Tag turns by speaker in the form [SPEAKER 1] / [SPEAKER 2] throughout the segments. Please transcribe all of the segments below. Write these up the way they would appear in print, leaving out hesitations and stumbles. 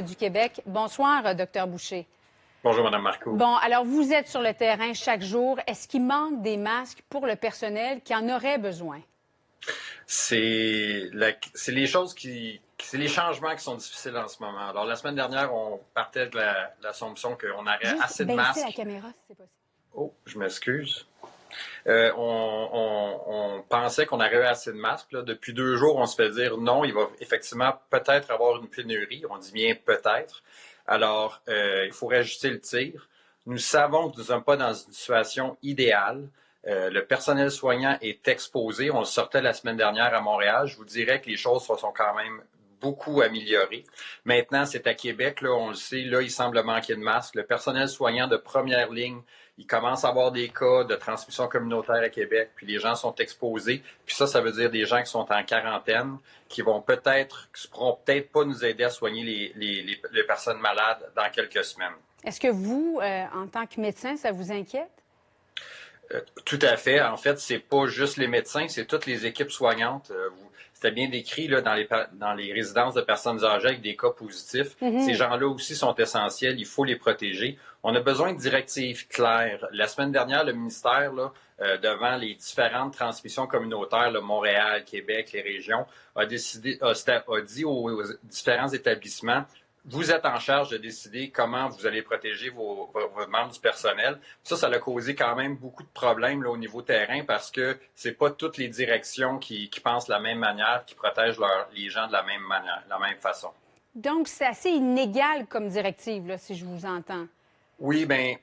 [SPEAKER 1] du Québec. Bonsoir, Dr Boucher.
[SPEAKER 2] Bonjour, Mme Marcoux.
[SPEAKER 1] Bon, alors vous êtes sur le terrain chaque jour. Est-ce qu'il manque des masques pour le personnel qui en aurait besoin?
[SPEAKER 2] C'est les choses c'est les changements qui sont difficiles en ce moment. Alors, la semaine dernière, on partait de l'assumption qu'on aurait
[SPEAKER 1] Juste
[SPEAKER 2] assez de
[SPEAKER 1] baisser
[SPEAKER 2] masques.
[SPEAKER 1] la caméra, si c'est possible.
[SPEAKER 2] Oh, je m'excuse. On pensait qu'on aurait eu assez de masques. Là. Depuis 2 jours, on se fait dire non, il va effectivement peut-être avoir une pénurie. On dit bien peut-être. Alors, il faut ajuster le tir. Nous savons que nous ne sommes pas dans une situation idéale. Le personnel soignant est exposé. On le sortait la semaine dernière à Montréal. Je vous dirais que les choses se sont quand même beaucoup améliorées. Maintenant, c'est à Québec, là, on le sait, là, il semble manquer de masques. Le personnel soignant de première ligne, il commence à avoir des cas de transmission communautaire à Québec, puis les gens sont exposés. Puis ça veut dire des gens qui sont en quarantaine, qui pourront peut-être pas nous aider à soigner les personnes malades dans quelques semaines.
[SPEAKER 1] Est-ce que vous, en tant que médecin, ça vous inquiète?
[SPEAKER 2] Tout à fait. En fait, c'est pas juste les médecins, c'est toutes les équipes soignantes. C'était bien décrit là, dans les résidences de personnes âgées avec des cas positifs. Ces gens-là aussi sont essentiels. Il faut les protéger. On a besoin de directives claires. La semaine dernière, le ministère, là, devant les différentes transmissions communautaires, là, Montréal, Québec, les régions, a dit aux différents établissements: vous êtes en charge de décider comment vous allez protéger vos membres du personnel. Ça a causé quand même beaucoup de problèmes là, au niveau terrain parce que c'est pas toutes les directions qui pensent de la même manière, qui protègent les gens de la même manière, de la même façon.
[SPEAKER 1] Donc, c'est assez inégal comme directive, là, si je vous entends.
[SPEAKER 2] Oui, bien,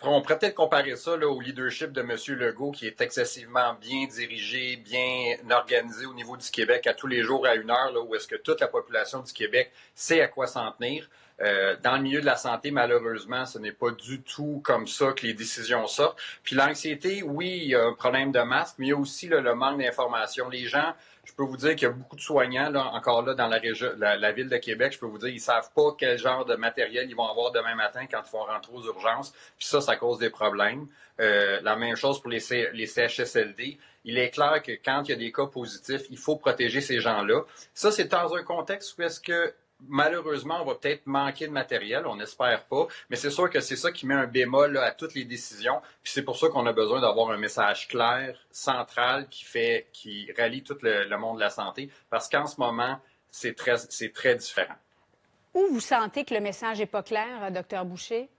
[SPEAKER 2] on pourrait peut-être comparer ça là, au leadership de M. Legault, qui est excessivement bien dirigé, bien organisé au niveau du Québec à tous les jours à 1 heure, là, où est-ce que toute la population du Québec sait à quoi s'en tenir. Dans le milieu de la santé, malheureusement, ce n'est pas du tout comme ça que les décisions sortent. Puis l'anxiété, oui, il y a un problème de masque, mais il y a aussi là, le manque d'information. Les gens, je peux vous dire qu'il y a beaucoup de soignants, là, encore là, dans la région, la ville de Québec, je peux vous dire, ils ne savent pas quel genre de matériel ils vont avoir demain matin quand ils vont rentrer aux urgences. Puis ça cause des problèmes. La même chose pour les CHSLD. Il est clair que quand il y a des cas positifs, il faut protéger ces gens-là. Ça, c'est dans un contexte où est-ce que malheureusement, on va peut-être manquer de matériel, on n'espère pas, mais c'est sûr que c'est ça qui met un bémol là, à toutes les décisions. Puis c'est pour ça qu'on a besoin d'avoir un message clair, central, qui rallie tout le monde de la santé, parce qu'en ce moment, c'est très différent.
[SPEAKER 1] Où vous sentez que le message n'est pas clair, Dr Boucher?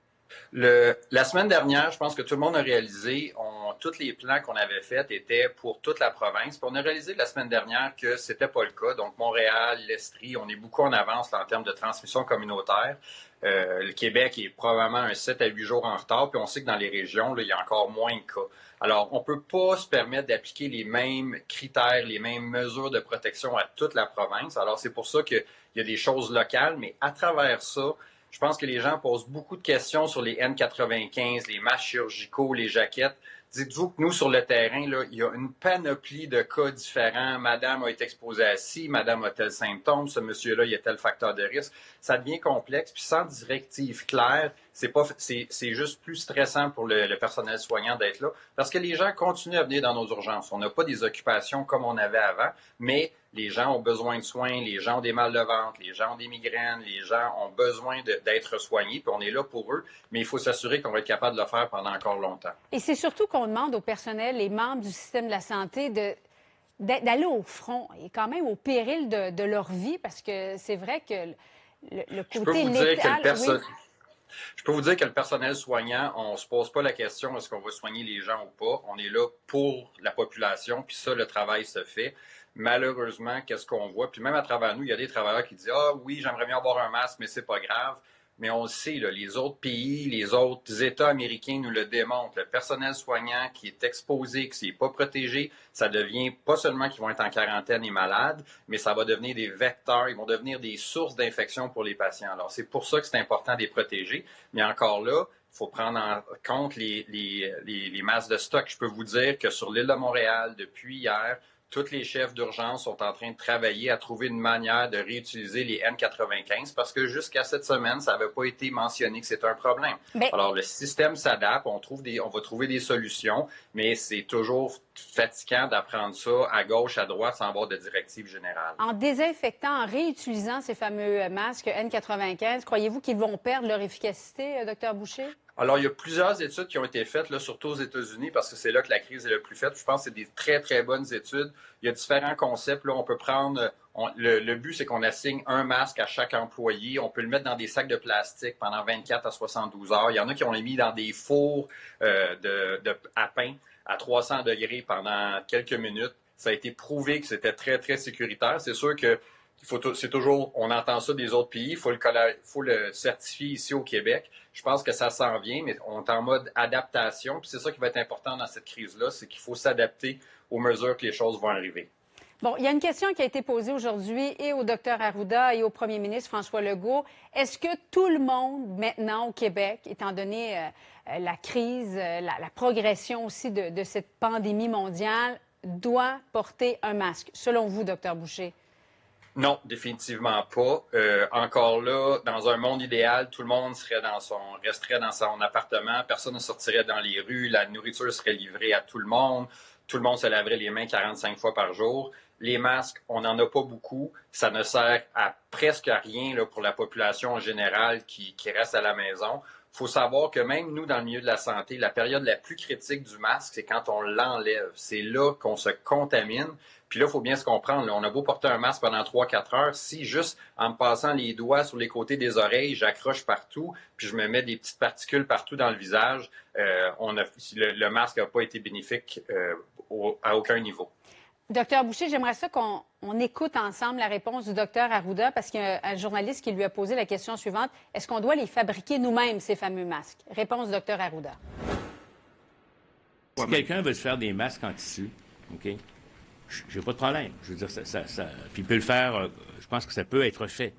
[SPEAKER 2] La semaine dernière, je pense que tout le monde a réalisé, tous les plans qu'on avait faits étaient pour toute la province. Puis on a réalisé la semaine dernière que ce n'était pas le cas. Donc Montréal, l'Estrie, on est beaucoup en avance là, en termes de transmission communautaire. Le Québec est probablement un 7 à 8 jours en retard. Puis on sait que dans les régions, là, il y a encore moins de cas. Alors, on ne peut pas se permettre d'appliquer les mêmes critères, les mêmes mesures de protection à toute la province. Alors, c'est pour ça qu'il y a des choses locales, mais à travers ça, je pense que les gens posent beaucoup de questions sur les N95, les masques chirurgicaux, les jaquettes. Dites-vous que nous, sur le terrain, là, il y a une panoplie de cas différents. Madame a été exposée à ci, madame a tel symptôme, ce monsieur-là, il y a tel facteur de risque. Ça devient complexe. Puis sans directive claire, c'est juste plus stressant pour le personnel soignant d'être là. Parce que les gens continuent à venir dans nos urgences. On n'a pas des occupations comme on avait avant, mais les gens ont besoin de soins, les gens ont des mal de ventre, les gens ont des migraines, les gens ont besoin d'être soignés, puis on est là pour eux, mais il faut s'assurer qu'on va être capable de le faire pendant encore longtemps.
[SPEAKER 1] Et c'est surtout qu'on demande au personnel, les membres du système de la santé, d'aller au front et quand même au péril de leur vie, parce que c'est vrai que le côté létal...
[SPEAKER 2] Je peux vous dire que le personnel soignant, on ne se pose pas la question est-ce qu'on va soigner les gens ou pas. On est là pour la population, puis ça, le travail se fait. Malheureusement, qu'est-ce qu'on voit? Puis même à travers nous, il y a des travailleurs qui disent ah oui, j'aimerais bien avoir un masque, mais c'est pas grave. Mais on le sait, là, les autres pays, les autres États américains nous le démontrent. Le personnel soignant qui est exposé, qui n'est pas protégé, ça devient pas seulement qu'ils vont être en quarantaine et malades, mais ça va devenir des vecteurs, ils vont devenir des sources d'infection pour les patients. Alors, c'est pour ça que c'est important de les protéger. Mais encore là, il faut prendre en compte les masses de stock. Je peux vous dire que sur l'île de Montréal, depuis hier, tous les chefs d'urgence sont en train de travailler à trouver une manière de réutiliser les N95 parce que jusqu'à cette semaine, ça n'avait pas été mentionné que c'est un problème. Alors, le système s'adapte, on va trouver des solutions, mais c'est toujours fatigant d'apprendre ça à gauche, à droite, sans avoir de directive générale.
[SPEAKER 1] En désinfectant, en réutilisant ces fameux masques N95, croyez-vous qu'ils vont perdre leur efficacité, Dr Boucher?
[SPEAKER 2] Alors, il y a plusieurs études qui ont été faites, là, surtout aux États-Unis, parce que c'est là que la crise est le plus faite. Je pense que c'est des très, très bonnes études. Il y a différents concepts. Là, on peut prendre... le but, c'est qu'on assigne un masque à chaque employé. On peut le mettre dans des sacs de plastique pendant 24 à 72 heures. Il y en a qui ont les mis dans des fours à pain à 300 degrés pendant quelques minutes. Ça a été prouvé que c'était très, très sécuritaire. C'est sûr que c'est toujours, on entend ça des autres pays, il faut le certifier ici au Québec. Je pense que ça s'en vient, mais on est en mode adaptation. Puis c'est ça qui va être important dans cette crise-là, c'est qu'il faut s'adapter aux mesures que les choses vont arriver.
[SPEAKER 1] Bon, il y a une question qui a été posée aujourd'hui et au Dr Arruda et au premier ministre François Legault. Est-ce que tout le monde maintenant au Québec, étant donné la crise, la progression aussi de cette pandémie mondiale, doit porter un masque, selon vous, Dr Boucher?
[SPEAKER 2] Non, définitivement pas. Encore là, dans un monde idéal, tout le monde resterait dans son appartement, personne ne sortirait dans les rues, la nourriture serait livrée à tout le monde se laverait les mains 45 fois par jour. Les masques, on n'en a pas beaucoup. Ça ne sert à presque rien là, pour la population en général qui reste à la maison. Il faut savoir que même nous, dans le milieu de la santé, la période la plus critique du masque, c'est quand on l'enlève. C'est là qu'on se contamine. Puis là, il faut bien se comprendre. Là, on a beau porter un masque pendant 3-4 heures, si juste en me passant les doigts sur les côtés des oreilles, j'accroche partout, puis je me mets des petites particules partout dans le visage, le masque n'a pas été bénéfique à aucun niveau.
[SPEAKER 1] Docteur Boucher, j'aimerais ça qu'on écoute ensemble la réponse du docteur Arruda, parce qu'il y a un journaliste qui lui a posé la question suivante. Est-ce qu'on doit les fabriquer nous-mêmes, ces fameux masques? Réponse du docteur Arruda.
[SPEAKER 3] Si quelqu'un veut se faire des masques en tissu, OK, j'ai pas de problème. Je veux dire, puis il peut le faire, je pense que ça peut être fait.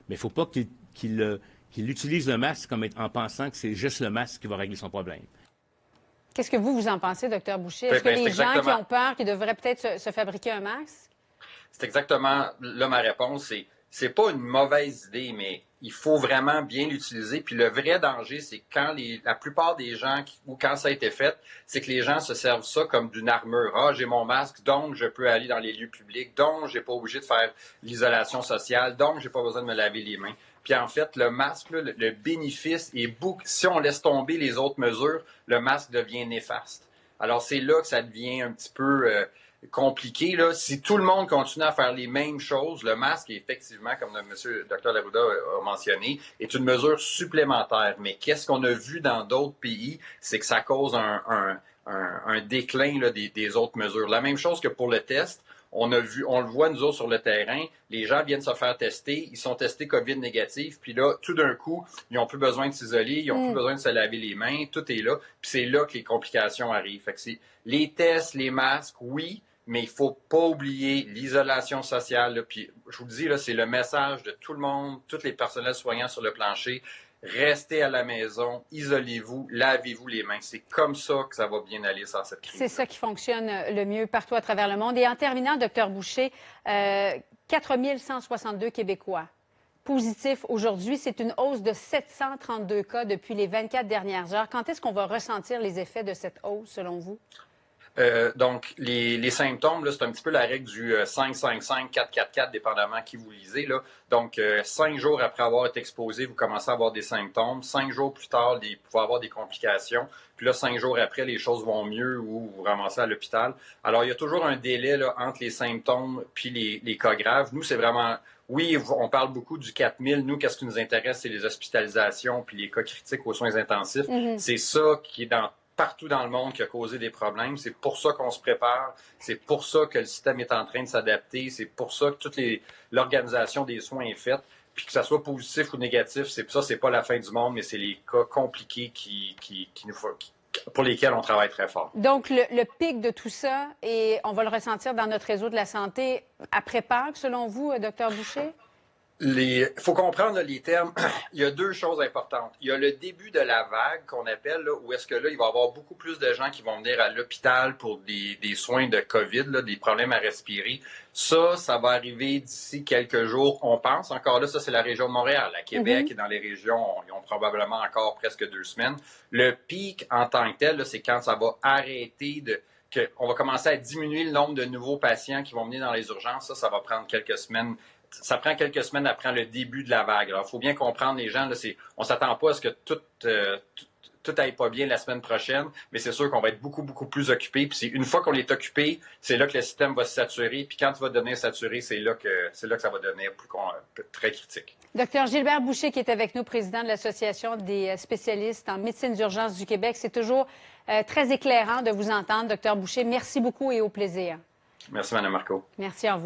[SPEAKER 3] Mais il ne faut pas qu'il utilise le masque en pensant que c'est juste le masque qui va régler son problème.
[SPEAKER 1] Qu'est-ce que vous en pensez, Dr Boucher? Est-ce que les gens qui ont peur, qui devraient peut-être se fabriquer un masque?
[SPEAKER 2] C'est exactement là ma réponse. C'est pas une mauvaise idée, mais il faut vraiment bien l'utiliser. Puis le vrai danger, c'est quand la plupart des gens, ou quand ça a été fait, c'est que les gens se servent ça comme d'une armure. Ah, j'ai mon masque, donc je peux aller dans les lieux publics, donc j'ai pas obligé de faire l'isolation sociale, donc j'ai pas besoin de me laver les mains. Puis en fait, le masque, là, le bénéfice est beaucoup. Si on laisse tomber les autres mesures, le masque devient néfaste. Alors c'est là que ça devient un petit peu compliqué. Là. Si tout le monde continue à faire les mêmes choses, le masque, effectivement, comme M. Dr. Arruda a mentionné, est une mesure supplémentaire. Mais qu'est-ce qu'on a vu dans d'autres pays, c'est que ça cause un déclin là, des autres mesures. La même chose que pour le test. On le voit, nous autres, sur le terrain. Les gens viennent se faire tester. Ils sont testés COVID négatifs. Puis là, tout d'un coup, ils n'ont plus besoin de s'isoler. Ils n'ont plus besoin de se laver les mains. Tout est là. Puis c'est là que les complications arrivent. Fait que c'est les tests, les masques, oui, mais il ne faut pas oublier l'isolation sociale. Là. Puis je vous le dis, là, c'est le message de tout le monde, tous les personnels soignants sur le plancher. Restez à la maison, isolez-vous, lavez-vous les mains. C'est comme ça que ça va bien aller sans cette crise.
[SPEAKER 1] C'est ça qui fonctionne le mieux partout à travers le monde. Et en terminant, Dr Boucher, 4162 Québécois positifs aujourd'hui. C'est une hausse de 732 cas depuis les 24 dernières heures. Quand est-ce qu'on va ressentir les effets de cette hausse, selon vous?
[SPEAKER 2] Donc, les symptômes, là, c'est un petit peu la règle du 5-5-5, 4-4-4, dépendamment qui vous lisez. Là. Donc, 5 jours après avoir été exposé, vous commencez à avoir des symptômes. 5 jours plus tard, vous pouvez avoir des complications. Puis là, 5 jours après, les choses vont mieux ou vous vous ramassez à l'hôpital. Alors, il y a toujours un délai là, entre les symptômes puis les cas graves. Nous, c'est vraiment... Oui, on parle beaucoup du 4000. Nous, qu'est-ce qui nous intéresse, c'est les hospitalisations puis les cas critiques aux soins intensifs. C'est ça qui est partout dans le monde qui a causé des problèmes. C'est pour ça qu'on se prépare. C'est pour ça que le système est en train de s'adapter. C'est pour ça que toute l'organisation des soins est faite. Puis que ça soit positif ou négatif, c'est pas la fin du monde, mais c'est les cas compliqués pour lesquels on travaille très fort.
[SPEAKER 1] Donc, le pic de tout ça, et on va le ressentir dans notre réseau de la santé après Pâques, selon vous, Dr Boucher?
[SPEAKER 2] Il faut comprendre là, les termes. Il y a 2 choses importantes. Il y a le début de la vague qu'on appelle, là, où est-ce que là, il va y avoir beaucoup plus de gens qui vont venir à l'hôpital pour des soins de COVID, là, des problèmes à respirer. Ça va arriver d'ici quelques jours, on pense. Encore là, ça, c'est la région de Montréal. À Québec et dans les régions, ils ont probablement encore presque 2 semaines. Le pic en tant que tel, là, c'est quand ça va arrêter qu'on va commencer à diminuer le nombre de nouveaux patients qui vont venir dans les urgences, ça va prendre quelques semaines. Ça prend quelques semaines après le début de la vague. Alors, il faut bien comprendre les gens, là, on ne s'attend pas à ce que tout aille pas bien la semaine prochaine, mais c'est sûr qu'on va être beaucoup, beaucoup plus occupé. Puis une fois qu'on est occupé, c'est là que le système va se saturer. Puis quand il va devenir saturé, c'est là que ça va devenir très critique.
[SPEAKER 1] Docteur Gilbert Boucher, qui est avec nous, président de l'Association des spécialistes en médecine d'urgence du Québec. C'est toujours très éclairant de vous entendre, Docteur Boucher. Merci beaucoup et au plaisir.
[SPEAKER 2] Merci, Mme Marco.
[SPEAKER 1] Merci, au revoir.